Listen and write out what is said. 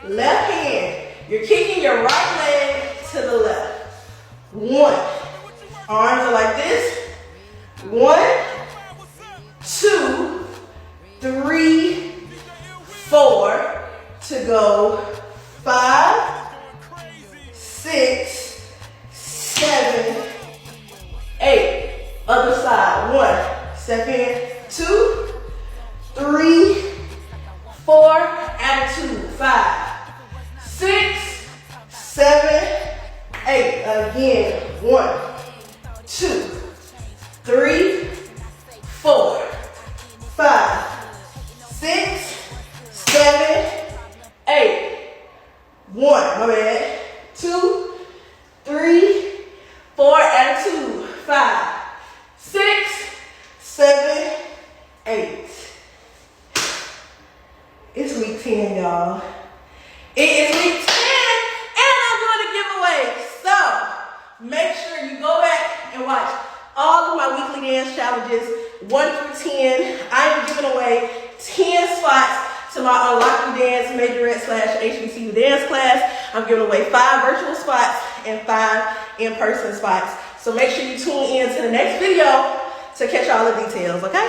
left hand. You're kicking your right leg to the left. 1. Arms are like this. 1, 2, 3, 4. To go 5, 6, 7, 8. Other side. 1. Step in. 2, 3, 4. Attitude. 5, 6, 7, 8. Again. 1, 2, 3, 4, 5, 6, 7, 8. 1. My bad. 2, 3, 4. Attitude. 5, 6, 7, 8. It's week 10, y'all. It is week 10, and I'm doing a giveaway. So make sure you go back and watch all of my weekly dance challenges, 1 through 10. I am giving away 10 spots to my Unlock Your Dance Majorette / HBCU dance class. I'm giving away 5 virtual spots and 5 in-person spots. So make sure you tune in to the next video to catch all the details, okay?